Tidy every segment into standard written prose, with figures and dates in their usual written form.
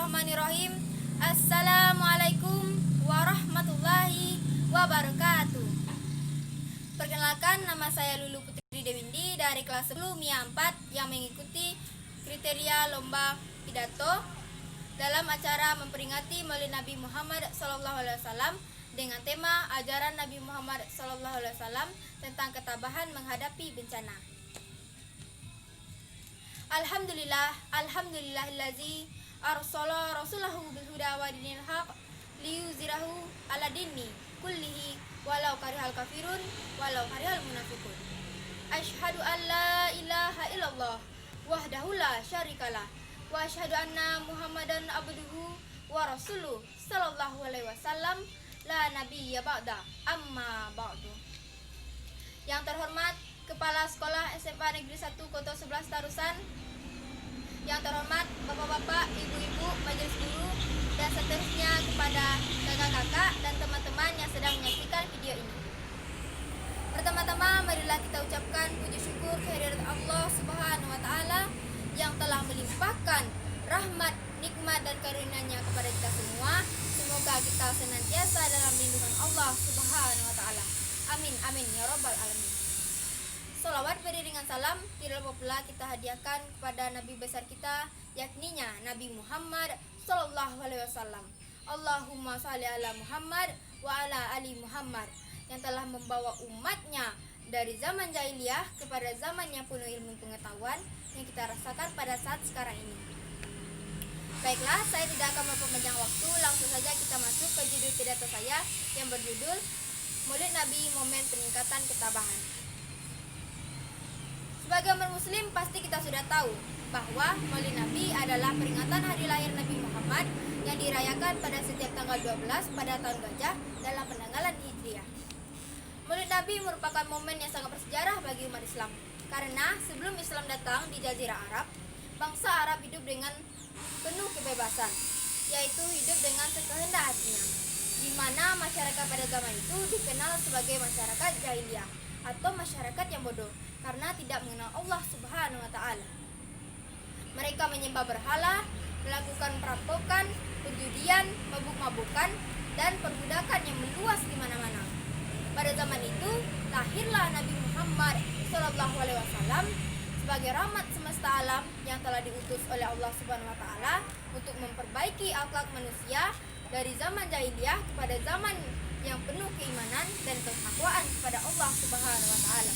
Bismillahirrahmanirrahim. Assalamualaikum warahmatullahi wabarakatuh. Perkenalkan, nama saya Lulu Putri Dewindi dari kelas 10 MIA 4 yang mengikuti kriteria lomba pidato dalam acara memperingati Maulid Nabi Muhammad SAW dengan tema ajaran Nabi Muhammad SAW tentang ketabahan menghadapi bencana. Alhamdulillahillazi arsala rasulahu bil huda wa dinil haq liyuzhirahu ala dini kullihi walau karihal kafirun walau karihal munafiqun. Asyhadu an la ilaha illallah wahdahu la syarikalah wa asyhadu anna Muhammadan abduhu wa rasuluh sallallahu alaihi wasallam la nabiyya ba'da amma ba'du. Yang terhormat Kepala Sekolah SMA Negeri 1 Kota 11 Tarusan, yang terhormat Bapak-bapak, Ibu-ibu, majelis guru, dan seterusnya kepada kakak-kakak dan teman-teman yang sedang menyaksikan video ini. Pertama-tama marilah kita ucapkan puji syukur kehadirat Allah Subhanahu wa taala yang telah melimpahkan rahmat, nikmat dan karunia-Nya kepada kita semua. Semoga kita senantiasa dalam lindungan Allah Subhanahu wa taala. Amin amin ya rabbal alamin. Salawat beriringan salam tidak lupa pula kita hadiahkan kepada Nabi besar kita, yakninya Nabi Muhammad Sallallahu Alaihi Wasallam. Allahumma sholli ala Muhammad wa ala ali Muhammad, yang telah membawa umatnya dari zaman jahiliyah kepada zaman yang penuh ilmu pengetahuan yang kita rasakan pada saat sekarang ini. Baiklah, saya tidak akan memperpanjang waktu, langsung saja kita masuk ke judul pidato saya yang berjudul Maulid Nabi Momen Peningkatan Ketabahan. Sebagai umat muslim, pasti kita sudah tahu bahwa Maulid Nabi adalah peringatan hari lahir Nabi Muhammad yang dirayakan pada setiap tanggal 12 pada tahun gajah dalam penanggalan Hijriah. Maulid Nabi merupakan momen yang sangat bersejarah bagi umat Islam, karena sebelum Islam datang di Jazirah Arab, bangsa Arab hidup dengan penuh kebebasan, yaitu hidup dengan sekehendak hatinya, di mana masyarakat pada zaman itu dikenal sebagai masyarakat jahiliyah atau masyarakat yang bodoh karena tidak mengenal Allah Subhanahu wa taala. Mereka menyembah berhala, melakukan perampokan, perjudian, mabuk-mabukan, dan perbudakan yang meluas di mana-mana. Pada zaman itu, lahirlah Nabi Muhammad SAW sebagai rahmat semesta alam yang telah diutus oleh Allah Subhanahu wa taala untuk memperbaiki akhlak manusia dari zaman jahiliyah kepada zaman yang penuh keimanan dan ketakwaan kepada Allah Subhanahu wa taala.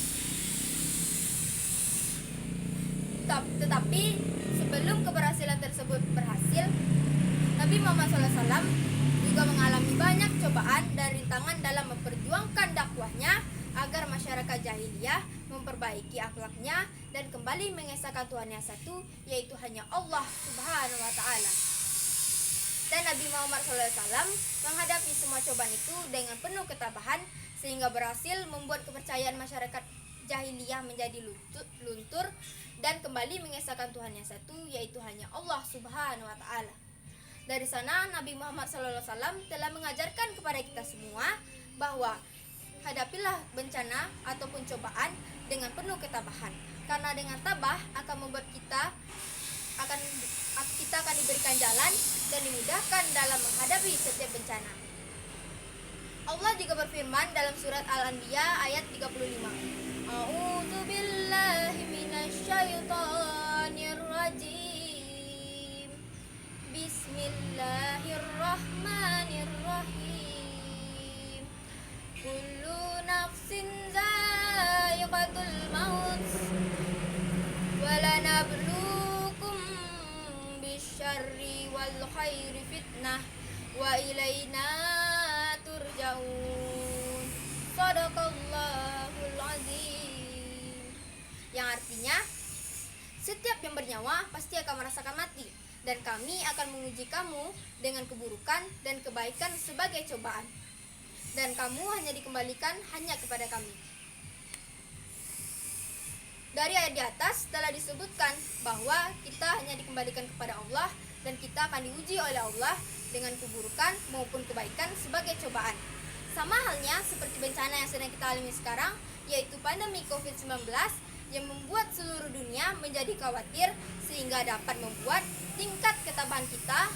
Tetapi sebelum keberhasilan tersebut berhasil, Nabi Muhammad SAW juga mengalami banyak cobaan dan rintangan dalam memperjuangkan dakwahnya agar masyarakat jahiliyah memperbaiki akhlaknya dan kembali mengesahkan Tuhan yang satu, yaitu hanya Allah Subhanahu wa taala. Dan Nabi Muhammad SAW menghadapi semua cobaan itu dengan penuh ketabahan sehingga berhasil membuat kepercayaan masyarakat jahiliyah menjadi luntur dan kembali mengesahkan Tuhan yang satu, yaitu hanya Allah Subhanahu wa taala. Dari sana Nabi Muhammad SAW telah mengajarkan kepada kita semua bahwa hadapilah bencana ataupun cobaan dengan penuh ketabahan, karena dengan tabah akan membuat kita akan diberikan jalan dan dimudahkan dalam menghadapi setiap bencana. Allah juga berfirman dalam surat Al-Anbiya ayat 35. A'udzu billahi minasyaitonir rajim. Bismillahirrahmanirrahim. Kullu nafsin za'iqatul maut wa lanabluukum bisyarri wal khairi fitnah wa ilaina turja'un. Shadaqallahul azim. Yang artinya, setiap yang bernyawa pasti akan merasakan mati, dan kami akan menguji kamu dengan keburukan dan kebaikan sebagai cobaan, dan kamu hanya dikembalikan hanya kepada kami. Dari ayat di atas telah disebutkan bahwa kita hanya dikembalikan kepada Allah dan kita akan diuji oleh Allah dengan keburukan maupun kebaikan sebagai cobaan. Sama halnya seperti bencana yang sedang kita alami sekarang, yaitu pandemi COVID-19 yang membuat seluruh dunia menjadi khawatir sehingga dapat membuat tingkat ketabahan kita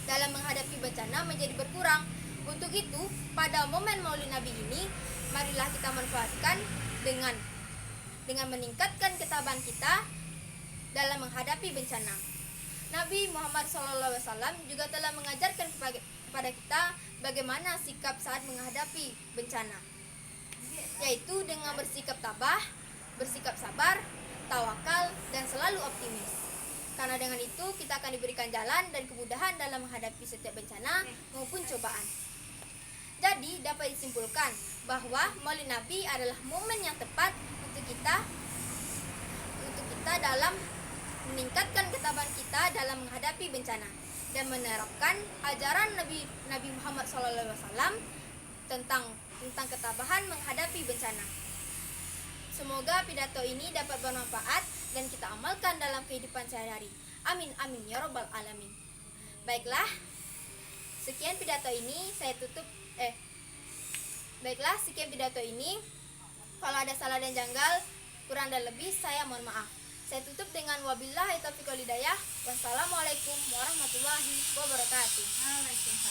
dalam menghadapi bencana menjadi berkurang. Untuk itu, pada momen Maulid Nabi ini, marilah kita manfaatkan dengan meningkatkan ketabahan kita dalam menghadapi bencana. Nabi Muhammad SAW juga telah mengajarkan kepada kita bagaimana sikap saat menghadapi bencana, yaitu dengan bersikap tabah, bersikap sabar, tawakal, dan selalu optimis. Karena dengan itu kita akan diberikan jalan dan kemudahan dalam menghadapi setiap bencana maupun cobaan. Jadi dapat disimpulkan bahwa Maulid Nabi adalah momen yang tepat untuk kita dalam meningkatkan ketabahan kita dalam menghadapi bencana dan menerapkan ajaran Nabi Muhammad SAW tentang ketabahan menghadapi bencana. Semoga pidato ini dapat bermanfaat dan kita amalkan dalam kehidupan sehari-hari. Amin amin ya robbal alamin. Baiklah, sekian pidato ini Kalau ada salah dan janggal, kurang dan lebih, saya mohon maaf. Saya tutup dengan wabillahi taufiq wal hidayah. Wassalamualaikum warahmatullahi wabarakatuh.